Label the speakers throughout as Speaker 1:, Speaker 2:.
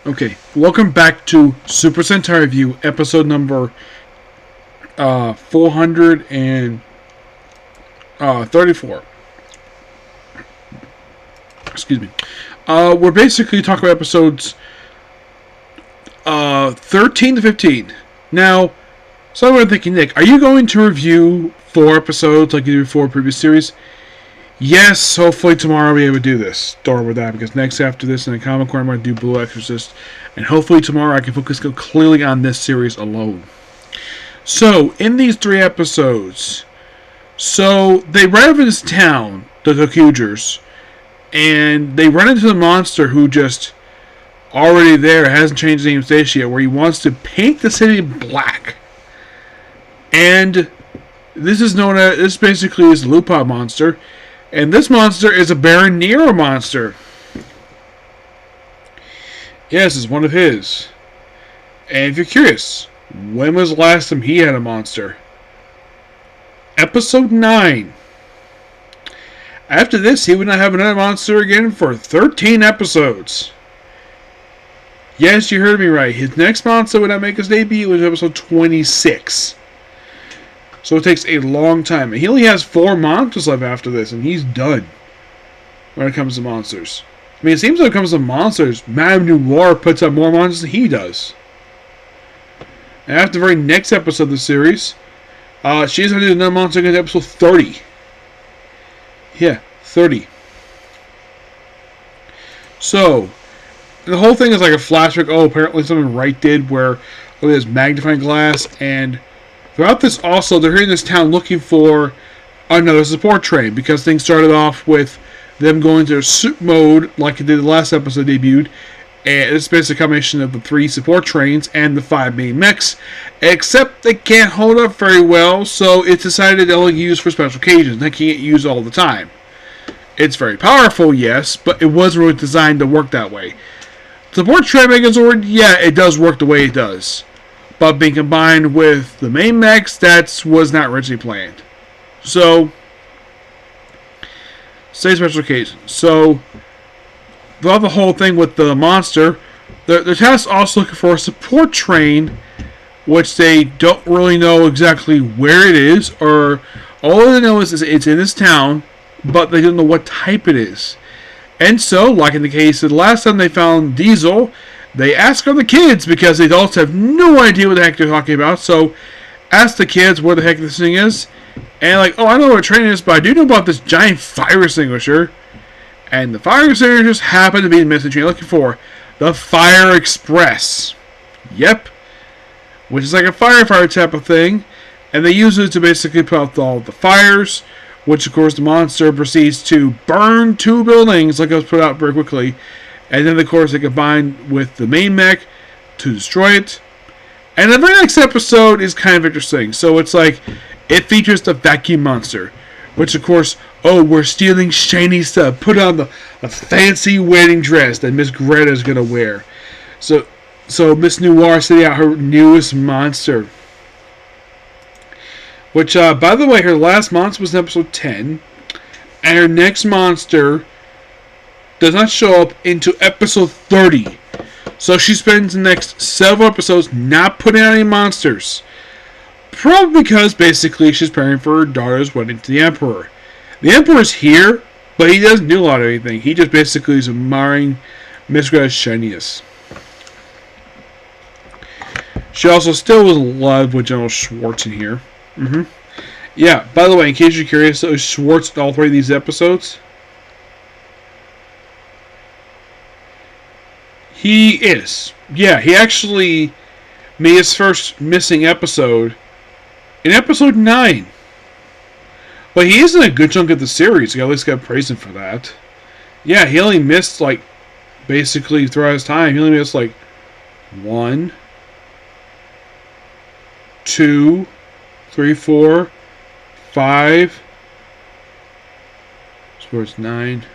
Speaker 1: Okay, welcome back to Super Sentai Review, episode number 434. Excuse me. We're basically talking about episodes 13 to 15. Now, so I'm thinking, Nick, are you going to review 4 episodes like you did before previous series? Yes, hopefully tomorrow I'll be able to do this. Don't worry about that, because next after this in the Comic Corner I'm going to do Blue Exorcist, and hopefully tomorrow I can focus clearly on this series alone. So, in these 3 episodes, they run over this town, the ToQgers, and they run into the monster who just already there, hasn't changed his name station yet, where he wants to paint the city black. And this basically is the Lupa monster. And this monster is a Baron Nero monster. Yes, it's one of his. And if you're curious, when was the last time he had a monster? Episode 9. After this, he would not have another monster again for 13 episodes. Yes, you heard me right. His next monster would not make his debut was episode 26. So it takes a long time. He only has 4 monsters left after this, and he's done when it comes to monsters. I mean, it seems like when it comes to monsters, Madame Noir puts out more monsters than he does. And after the very next episode of the series, she's going to do another monster against episode 30. Yeah, 30. So, the whole thing is like a flashback. Oh, apparently something Wright did where look at this magnifying glass, and throughout this also, they're here in this town looking for another support train, because things started off with them going to suit mode like it did the last episode debuted, and it's basically a combination of the 3 support trains and the 5 main mechs, except they can't hold up very well, so it's decided they'll only use for special occasions. They can't use all the time. It's very powerful, yes, but it wasn't really designed to work that way. Support train Megazord, yeah, it does work the way it does. But being combined with the main mechs, that was not originally planned. So, say special occasion. So, throughout the whole thing with the monster, the task also looking for a support train, which they don't really know exactly where it is, or all they know is it's in this town, but they don't know what type it is. And so, like in the case of the last time they found Diesel, they ask on the kids, because the adults have no idea what the heck they're talking about. So, ask the kids where the heck this thing is. And like, oh, I know what a train is, but I do know about this giant fire extinguisher. And the fire extinguisher just happened to be the missing train looking for. The Fire Express. Yep. Which is like a firefighter type of thing. And they use it to basically put out all the fires. Which, of course, the monster proceeds to burn 2 buildings, like it was put out very quickly. And then, of course, they combine with the main mech to destroy it. And the very next episode is kind of interesting. So it's like, it features the vacuum monster. Which, of course, oh, we're stealing shiny stuff. Put on a fancy wedding dress that Miss Greta is going to wear. So Miss Noir setting out her newest monster. Which, by the way, her last monster was in episode 10. And her next monster does not show up into episode 30. So she spends the next several episodes not putting out any monsters. Probably because, basically, she's preparing for her daughter's wedding to the Emperor. The Emperor's here, but he doesn't do a lot of anything. He just basically is admiring Miss Greta's shininess. She also still was in love with General Schwartz in here. Yeah, by the way, in case you're curious, so is Schwartz in all 3 of these episodes? He is. Yeah, he actually made his first missing episode in episode 9. But he is in a good chunk of the series. You at least got to praise him for that. Yeah, he only missed, like, basically throughout his time, he only missed, like, 1, 2, 3, 4, 5. So it's 9,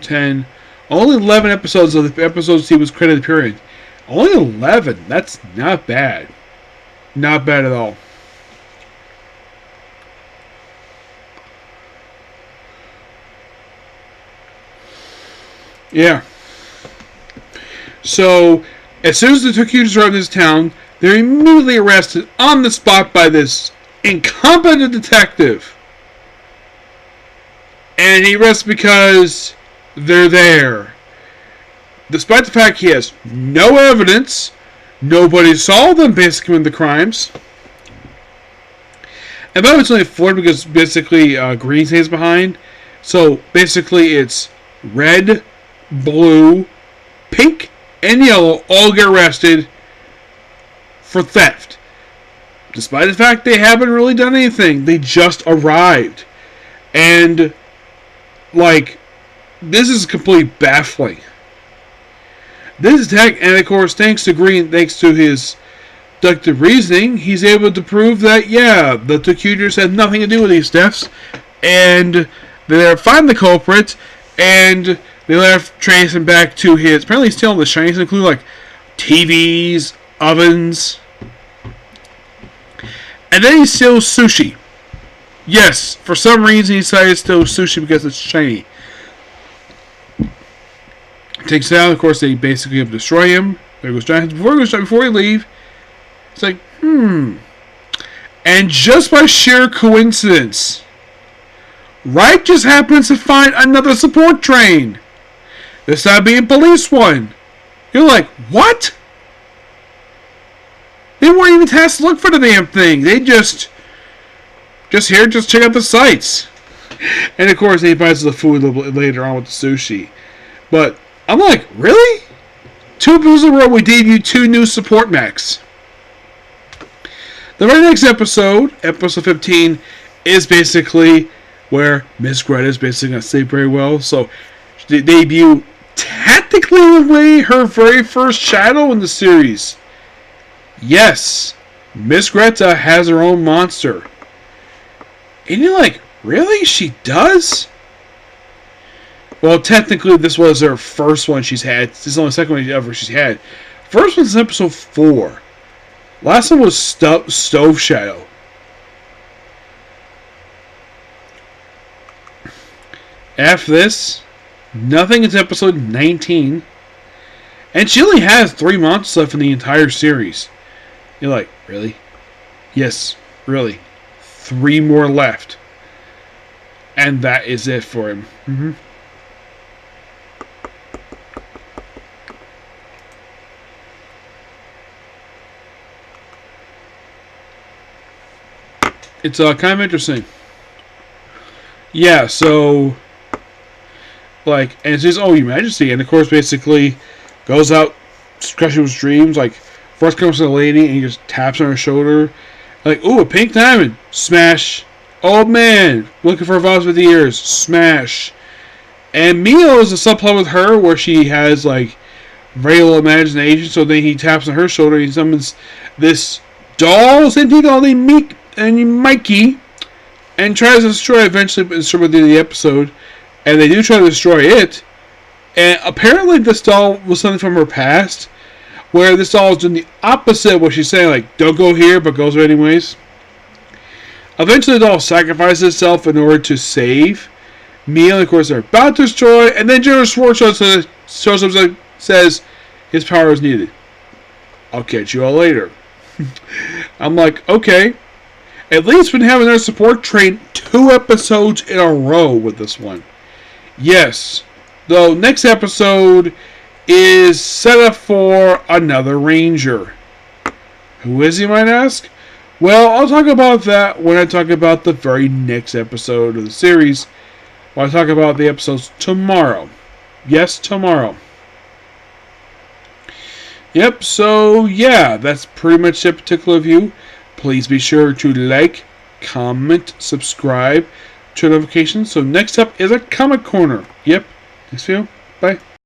Speaker 1: 10. Only 11 episodes of the episodes he was credited appearing. Only 11. That's not bad. Not bad at all. Yeah. So, as soon as the ToQgers arrive in this town, they're immediately arrested on the spot by this incompetent detective. And he arrests because they're there. Despite the fact he has no evidence, nobody saw them basically in the crimes. And that was only four because basically green stays behind. So basically it's red, blue, pink, and yellow all get arrested for theft. Despite the fact they haven't really done anything. They just arrived. And, like, this is completely baffling. This attack, and of course, thanks to Green, thanks to his deductive reasoning, he's able to prove that, yeah, the ToQgers had nothing to do with these deaths, and they find the culprit, and they left trace him back to his, apparently he's stealing the shinies, including, like, TVs, ovens, and then he steals sushi. Yes, for some reason he decided to steal sushi because it's shiny. Takes it out, of course they basically have to destroy him. There goes Giants. Before he leave, it's like, And just by sheer coincidence, Wright just happens to find another support train. This time being police one. You're like, what? They weren't even tasked to look for the damn thing. They just check out the sights. And of course he buys the food a little bit later on with the sushi. But I'm like, really? 2 episodes in a row we debuted 2 new support mechs. The very next episode, episode 15, is basically where Miss Greta's basically going to sleep very well. So they debut technically her very first shadow in the series. Yes, Miss Greta has her own monster. And you're like, really? She does? Well, technically, this was her first one she's had. This is the only second one ever she's had. First one's episode 4. Last one was Stove Shadow. After this, nothing is episode 19. And she only has 3 months left in the entire series. You're like, really? Yes, really. 3 more left. And that is it for him. It's kind of interesting. Yeah, so, like, and it says, "Oh, Your Majesty," and of course, basically, goes out, crushing his dreams. Like, first comes to the lady, and he just taps on her shoulder, like, "Ooh, a pink diamond!" Smash. "Old man, looking for a vase with the ears." Smash. And Mio is a subplot with her where she has like very little imagination. So then he taps on her shoulder, and he summons this doll, same thing, all the Meek and Mikey, and tries to destroy it eventually at the end of the episode. And they do try to destroy it. And apparently this doll was something from her past, where this doll is doing the opposite of what she's saying, like, don't go here, but goes there anyways. Eventually the doll sacrifices itself in order to save Mia, and of course they're about to destroy, and then General Schwartz shows up and says his power is needed. I'll catch you all later. I'm like, okay. At least we're having our support train 2 episodes in a row with this one. Yes. The next episode is set up for another Ranger. Who is he, might ask? Well, I'll talk about that when I talk about the very next episode of the series. When I talk about the episodes tomorrow. Yes, tomorrow. Yep, so yeah, that's pretty much that particular review. Please be sure to like, comment, subscribe, turn notifications. So next up is a Comic Corner. Yep, thanks for you. Bye.